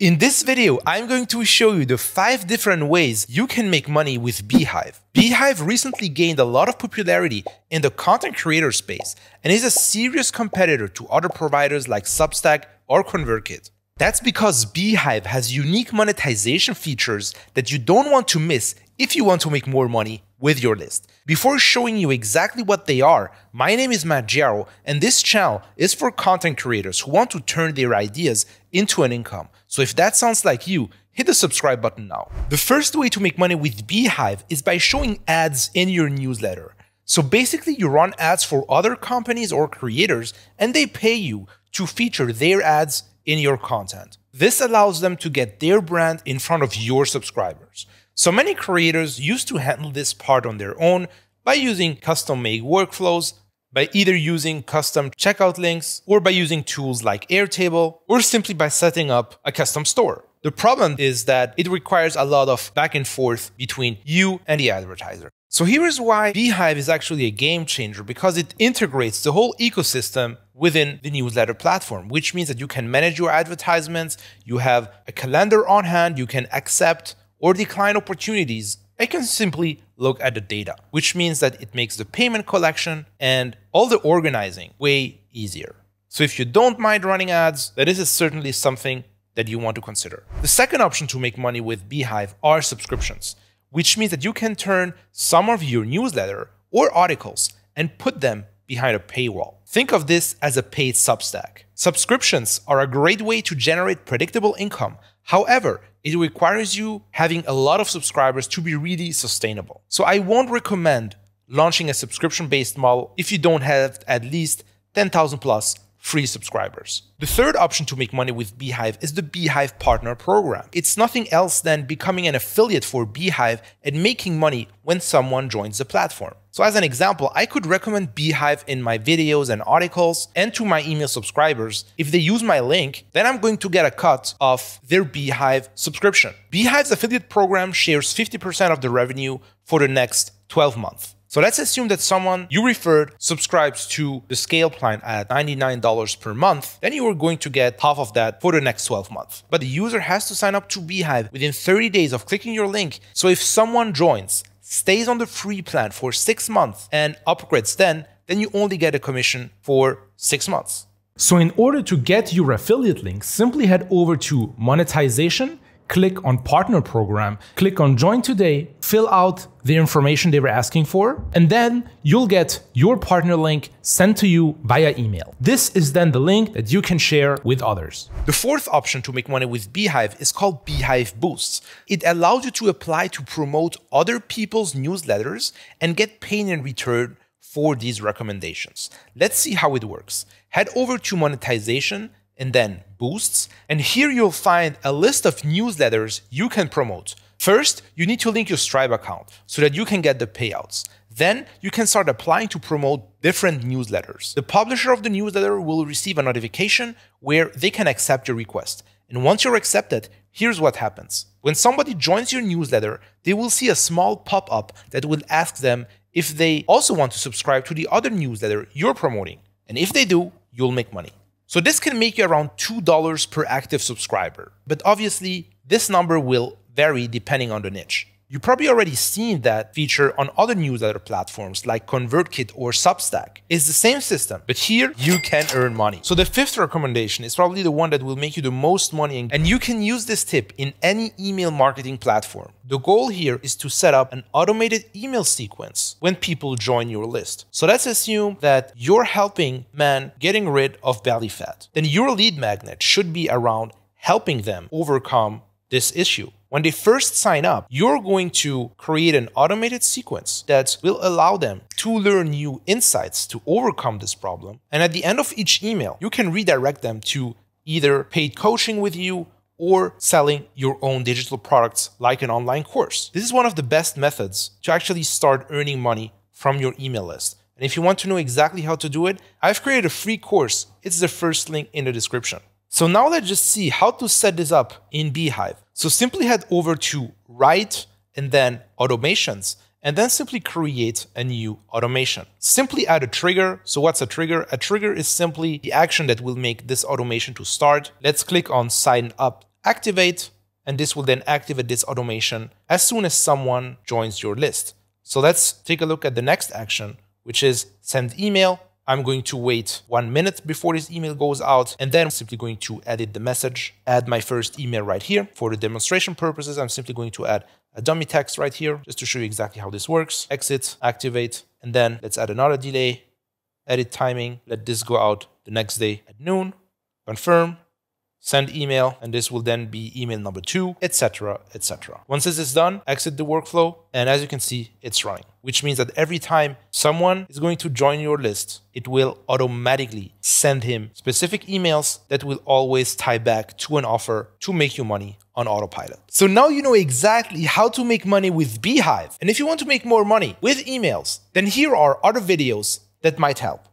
In this video, I'm going to show you the 5 different ways you can make money with Beehiiv. Beehiiv recently gained a lot of popularity in the content creator space and is a serious competitor to other providers like Substack or ConvertKit. That's because Beehiiv has unique monetization features that you don't want to miss if you want to make more money with your list. Before showing you exactly what they are, my name is Matt Jarrow, and this channel is for content creators who want to turn their ideas into an income. So if that sounds like you, hit the subscribe button now. The first way to make money with Beehiiv is by showing ads in your newsletter. So basically you run ads for other companies or creators and they pay you to feature their ads in your content. This allows them to get their brand in front of your subscribers. So many creators used to handle this part on their own by using custom-made workflows, by either using custom checkout links, or by using tools like Airtable, or simply by setting up a custom store. The problem is that it requires a lot of back and forth between you and the advertiser. So here is why Beehiiv is actually a game changer, because it integrates the whole ecosystem within the newsletter platform, which means that you can manage your advertisements, you have a calendar on hand, you can accept or decline opportunities. I can simply look at the data, which means that it makes the payment collection and all the organizing way easier. So if you don't mind running ads, that is certainly something that you want to consider. The second option to make money with Beehiiv are subscriptions, which means that you can turn some of your newsletter or articles and put them behind a paywall. Think of this as a paid Substack. Subscriptions are a great way to generate predictable income. However, it requires you having a lot of subscribers to be really sustainable. So I won't recommend launching a subscription-based model if you don't have at least 10,000 plus free subscribers. The third option to make money with Beehiiv is the Beehiiv Partner Program. It's nothing else than becoming an affiliate for Beehiiv and making money when someone joins the platform. So as an example, I could recommend Beehiiv in my videos and articles and to my email subscribers. If they use my link, then I'm going to get a cut of their Beehiiv subscription. Beehiiv's affiliate program shares 50% of the revenue for the next 12 months. So let's assume that someone you referred subscribes to the scale plan at $99 per month, then you are going to get half of that for the next 12 months. But the user has to sign up to Beehiiv within 30 days of clicking your link. So if someone joins, stays on the free plan for 6 months and upgrades then you only get a commission for 6 months. So in order to get your affiliate link, simply head over to monetization, click on Partner Program, click on Join Today, fill out the information they were asking for, and then you'll get your partner link sent to you via email. This is then the link that you can share with others. The fourth option to make money with Beehiiv is called Beehiiv Boosts. It allows you to apply to promote other people's newsletters and get paid in return for these recommendations. Let's see how it works. Head over to Monetization and then Boosts, and here you'll find a list of newsletters you can promote. First, you need to link your Stripe account so that you can get the payouts. Then you can start applying to promote different newsletters. The publisher of the newsletter will receive a notification where they can accept your request. And once you're accepted, here's what happens. When somebody joins your newsletter, they will see a small pop-up that will ask them if they also want to subscribe to the other newsletter you're promoting. And if they do, you'll make money. So this can make you around $2 per active subscriber. But obviously, this number will vary depending on the niche. You've probably already seen that feature on other newsletter platforms like ConvertKit or Substack. It's the same system, but here you can earn money. So the fifth recommendation is probably the one that will make you the most money, and you can use this tip in any email marketing platform. The goal here is to set up an automated email sequence when people join your list. So let's assume that you're helping men getting rid of belly fat. Then your lead magnet should be around helping them overcome this issue. When they first sign up, you're going to create an automated sequence that will allow them to learn new insights to overcome this problem. And at the end of each email, you can redirect them to either paid coaching with you or selling your own digital products like an online course. This is one of the best methods to actually start earning money from your email list. And if you want to know exactly how to do it, I've created a free course. It's the first link in the description. So now let's just see how to set this up in Beehiiv. So simply head over to Write and then Automations, and then simply create a new automation. Simply add a trigger. So what's a trigger? A trigger is simply the action that will make this automation to start. Let's click on Sign Up activate, and this will then activate this automation as soon as someone joins your list. So let's take a look at the next action, which is send email. I'm going to wait 1 minute before this email goes out, and then I'm simply going to edit the message, add my first email right here. For the demonstration purposes, I'm simply going to add a dummy text right here, just to show you exactly how this works. Exit, activate, and then let's add another delay, edit timing, let this go out the next day at noon, confirm, send email, and this will then be email number 2, etc., etc. Once this is done, exit the workflow, and as you can see, it's running, which means that every time someone is going to join your list, it will automatically send him specific emails that will always tie back to an offer to make you money on autopilot. So now you know exactly how to make money with Beehiiv. And if you want to make more money with emails, then here are other videos that might help.